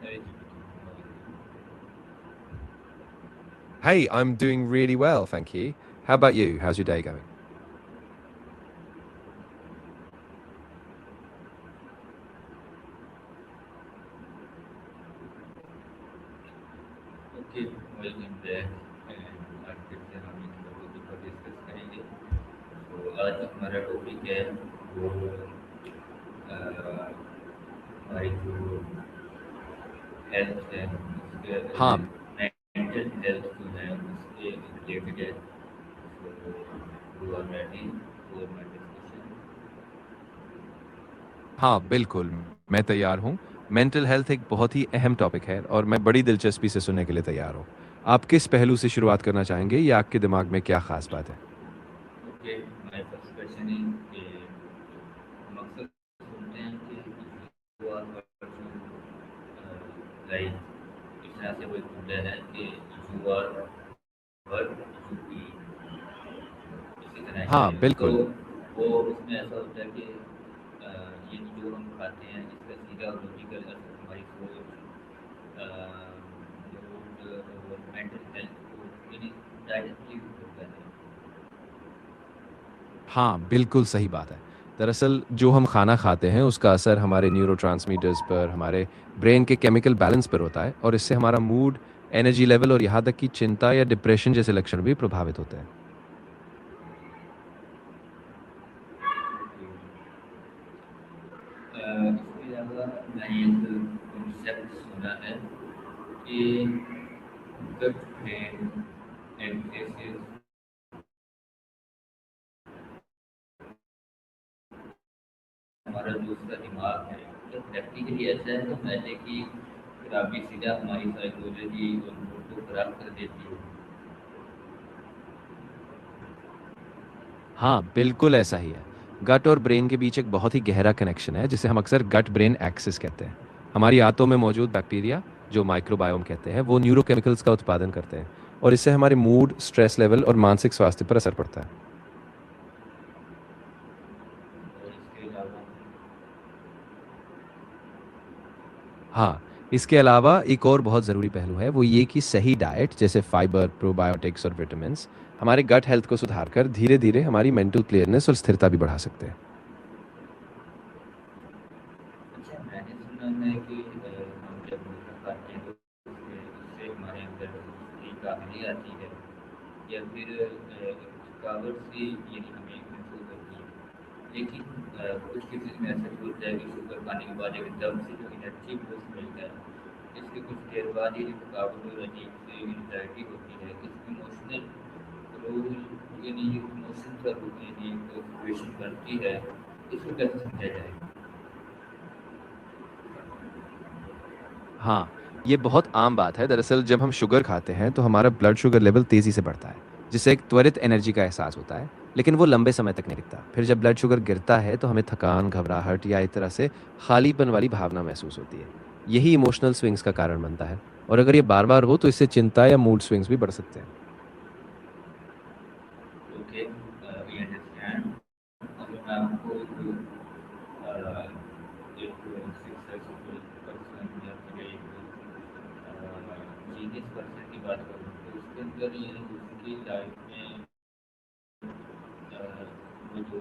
Hey, Hey, I'm doing really well, thank you. How about you? How's your day going? okay, welcome back and आज फिर से हम एक topic पर discuss करेंगे। तो आज हमारा टॉपिक है वो हमारी जो हेल्थ है उसके हाँ, मेंटल हेल्थ जो है उसके रिलेटेड है। तो you are ready for my discussion? हाँ, बिल्कुल, मैं तैयार हूँ। मेंटल हेल्थ एक बहुत ही अहम टॉपिक है और मैं बड़ी दिलचस्पी से सुनने के लिए तैयार हूँ। आप किस पहलू से शुरुआत करना चाहेंगे या आपके दिमाग में क्या खास बात है? Okay, my first question is कि हम अक्सर सुनते हैं कि यू आर लाइक इस तरह से कोई बोलते हैं कि you are work you eat, इसी तरह के हाँ, तो बिल्कुल। वो उसमें ऐसा होता है कि ये जो हम खाते हैं इसका सीधा और लॉजिकल असर हमारी सोच, मूड और मेंटल हेल्थ को यानी डायरेक्टली होता है। हाँ, बिल्कुल सही बात है। दरअसल जो हम खाना खाते हैं उसका असर हमारे न्यूरोट्रांसमीटर्स पर, हमारे ब्रेन के केमिकल बैलेंस पर होता है और इससे हमारा मूड, एनर्जी लेवल और यहाँ तक कि चिंता या डिप्रेशन जैसे लक्षण भी प्रभावित होते हैं। इसके अलावा मैंने एक कॉन्सेप्ट सुना है कि गट ब्रेन एक्सिस हमारा जो उसका दिमाग है मतलब प्रैक्टिकली ऐसा है तो मैंने कि खराबी सीधा हमारी साइकोलॉजी और मूड को खराब कर देती है। हाँ, बिल्कुल ऐसा ही है। गट और ब्रेन के बीच एक बहुत ही गहरा कनेक्शन है जिसे हम अक्सर गट ब्रेन एक्सिस कहते हैं। हमारी आंतों में मौजूद बैक्टीरिया, जो माइक्रोबायोम कहते हैं, वो न्यूरोकेमिकल्स का उत्पादन करते हैं और इससे हमारे मूड, स्ट्रेस लेवल और मानसिक स्वास्थ्य पर असर पड़ता है। और इसके अलावा हाँ, इसके अलावा एक और बहुत ज़रूरी पहलू है, वो ये कि सही डाइट जैसे फाइबर, प्रोबायोटिक्स और विटामिन्स हमारे गट हेल्थ को सुधार कर धीरे-धीरे हमारी मेंटल क्लियरनेस और स्थिरता भी बढ़ा सकते हैं। अच्छा मैंने सुना है कि हम जब मीठा खाते हैं तो उससे हमारे अंदर की काबिलियत आती है या फिर थकावट सी यानी हमें महसूस होती है। लेकिन कुछ केसेस में ऐसा भी होता है कि शुगर खाने के बाद एकदम से जो एनर्जी बूस्ट मिलता है इसके कुछ देर बाद ये जो थकावट और अजीब से एंग्जाइटी होती है इस इमोशनल रोल यानी इमोशन का रूप यानी एक सिचुएशन बनती है, इसको कैसे समझा जाए? हाँ, ये बहुत आम बात है। दरअसल जब हम शुगर खाते हैं तो हमारा ब्लड शुगर लेवल तेज़ी से बढ़ता है, जिससे एक त्वरित एनर्जी का एहसास होता है, लेकिन वो लंबे समय तक नहीं टिकता। फिर जब ब्लड शुगर गिरता है तो हमें थकान, घबराहट या एक तरह से खालीपन वाली भावना महसूस होती है। यही इमोशनल स्विंग्स का कारण बनता है और अगर ये बार-बार हो तो इससे चिंता या मूड स्विंग्स भी बढ़ सकते हैं। Okay, we understand. अगर मैं आपको एक सक्सेसफुल पर्सन या फिर एक जीनियस पर्सन की बात करूँ तो उसके अंदर ये उसकी लाइफ में वो जो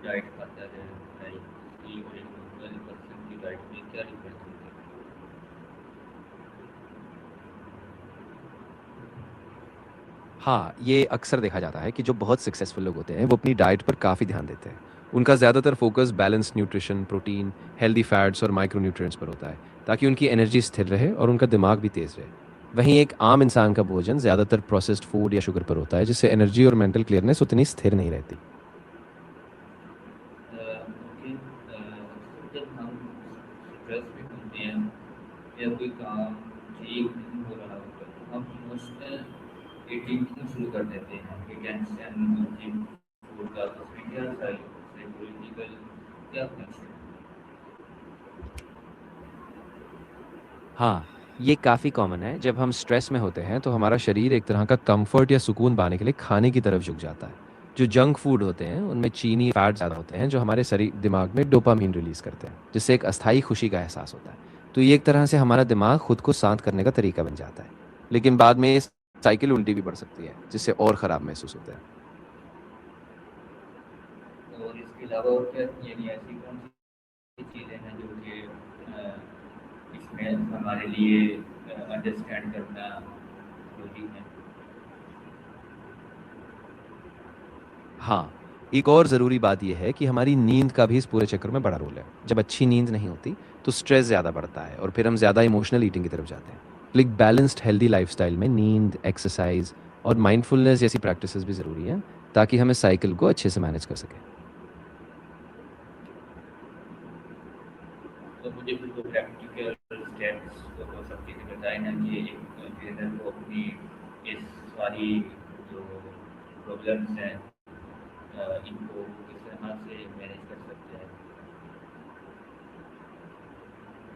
डाइट खाता है लाइक उसकी और एक नॉर्मल पर्सन की डाइट में क्या डिफरेंस होता है? हाँ, ये अक्सर देखा जाता है कि जो बहुत सक्सेसफुल लोग होते हैं, वो अपनी डाइट पर काफ़ी ध्यान देते हैं। उनका ज़्यादातर focus balanced nutrition, protein, healthy fats और माइक्रोन्यूट्रिएंट्स पर होता है, ताकि उनकी एनर्जी स्थिर रहे और उनका दिमाग भी तेज़ रहे। वहीं एक आम इंसान का भोजन ज़्यादातर प्रोसेस्ड फूड या शुगर पर होता है, जिससे एनर्जी और मेंटल क्लियरनेस उतनी स्थिर नहीं रहती। ओके, अक्सर जब हम स्ट्रेस में होते हैं या कोई काम ठीक नहीं हो रहा होता तो हम इमोशनल ईटिंग क्यों शुरू कर देते हैं कि टेंशन जिम फूड का उसमें क्या साइकोलॉजिकल क्या कनेक्शन है? हाँ, ये काफ़ी कॉमन है। जब हम स्ट्रेस में होते हैं, तो हमारा शरीर एक तरह का कम्फर्ट या सुकून पाने के लिए खाने की तरफ झुक जाता है। जो जंक फूड होते हैं, उनमें चीनी, फैट ज़्यादा होते हैं, जो हमारे दिमाग में डोपामाइन रिलीज़ करते हैं, जिससे एक अस्थायी खुशी का एहसास होता है। तो ये एक तरह से हमारा दिमाग खुद को शांत करने का तरीका बन जाता है, लेकिन बाद में ये साइकिल उल्टी भी पड़ सकती है, जिससे और ख़राब महसूस होता है। और इसके अलावा और क्या यानी ऐसी कौन सी चीज़ें हैं जो कि इसमें हमारे लिए अंडरस्टैंड करना ज़रूरी है? हाँ, एक और ज़रूरी बात ये है कि हमारी नींद का भी इस पूरे चक्कर में बड़ा रोल है। जब अच्छी नींद नहीं होती, तो स्ट्रेस ज़्यादा बढ़ता है और फिर हम ज़्यादा इमोशनल ईटिंग की तरफ जाते हैं। तो एक बैलेंस्ड हेल्दी लाइफ़स्टाइल में नींद, एक्सरसाइज़ और माइंडफुलनेस जैसी प्रैक्टिसेस भी ज़रूरी हैं, ताकि हम इस साइकिल को अच्छे से मैनेज कर सकें। तो मुझे फिर वो प्रैक्टिकल स्टेप्स तो सब चीज़ें बताएं ना कि एक ट्रेनर को अपनी इस सारी जो प्रॉब्लम्स हैं इनको किस तरह से मैनेज कर सकते हैं?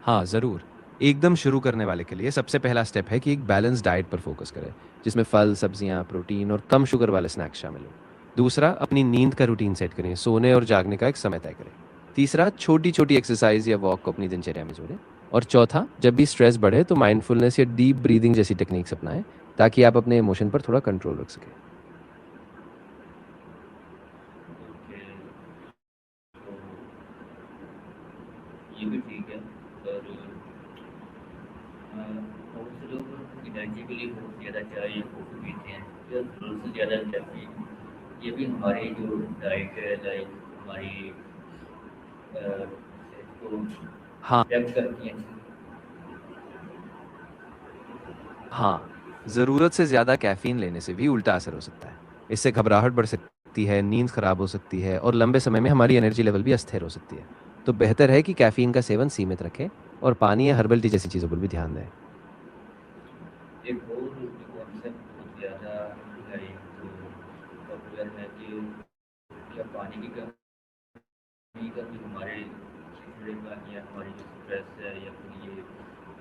हाँ, ज़रूर। एकदम शुरू करने वाले के लिए सबसे पहला स्टेप है कि एक बैलेंस डाइट पर फोकस करें, जिसमें फल, सब्जियाँ, प्रोटीन और कम शुगर वाले स्नैक्स शामिल हों। दूसरा, अपनी नींद का रूटीन सेट करें, सोने और जागने का एक समय तय करें। तीसरा, छोटी-छोटी एक्सरसाइज या वॉक को अपनी दिनचर्या में जोड़ें। और चौथा, जब भी स्ट्रेस बढ़े तो माइंडफुलनेस या डीप ब्रीदिंग जैसी टेक्निक्स अपनाएं, ताकि आप अपने इमोशन पर थोड़ा कंट्रोल रख सकें। ओके, तो ये भी ठीक है। और बहुत से लोग एनर्जी के लिए बहुत ज़्यादा चाय या कॉफ़ी पीते हैं या ज़रूरत से ज़्यादा कैफीन, ये भी हमारी जो डाइट है लाइक हमारी सेहत को हाँ, इफेक्ट करती हैं। हाँ, ज़रूरत से ज़्यादा कैफ़ीन लेने से भी उल्टा असर हो सकता है। इससे घबराहट बढ़ सकती है, नींद खराब हो सकती है और लंबे समय में हमारी एनर्जी लेवल भी अस्थिर हो सकती है। तो बेहतर है कि कैफ़ीन का सेवन सीमित रखें और पानी या हर्बल टी जैसी चीज़ों पर भी ध्यान दें। एक और कॉन्सेप्ट बहुत ज़्यादा लाइक पॉपुलर है कि क्या पानी की कमी का भी हमारे चिड़चिड़े का या हमारी जो स्ट्रेस है या फिर ये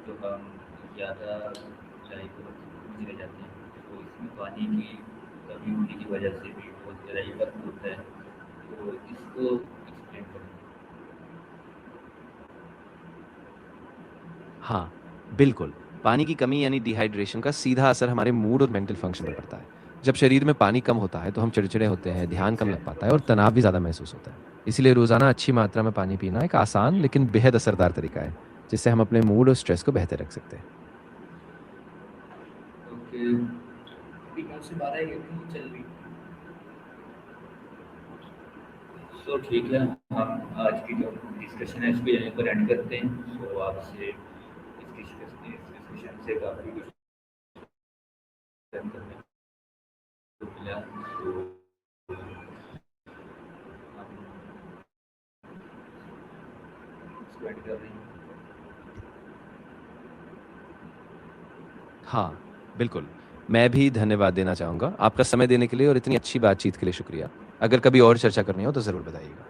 जो हम ज़्यादा लाइक चले जाते हैं, तो इसमें पानी की कमी होने की वजह से भी बहुत ज़्यादा इफेक्ट होता है, तो इसको एक्सप्लेन करें। हाँ, बिल्कुल। पानी की कमी यानी डिहाइड्रेशन का सीधा असर हमारे मूड और मेंटल फंक्शन पर पड़ता है। जब शरीर में पानी कम होता है, तो हम चिड़चिड़े होते हैं, ध्यान कम लग पाता है और तनाव भी ज़्यादा महसूस होता है। इसलिए रोज़ाना अच्छी मात्रा में पानी पीना एक आसान लेकिन बेहद असरदार तरीका है, जिससे हम अपने मूड और स्ट्रेस को बेहतर रख सकते हैं। ओके, अभी कौन सी 12 घंटे चल रही? सो ठीक है, हम आज की जो डिस्कशन है इसको यहीं पर एंड करते हैं। सो आपसे इस डिस्कशन से काफ़ी कुछ करने को मिला। सो हम इसको एंड कर रहे हैं। हाँ, बिल्कुल। मैं भी धन्यवाद देना चाहूँगा। आपका समय देने के लिए और इतनी अच्छी बातचीत के लिए शुक्रिया। अगर कभी और चर्चा करनी हो तो ज़रूर बताइएगा।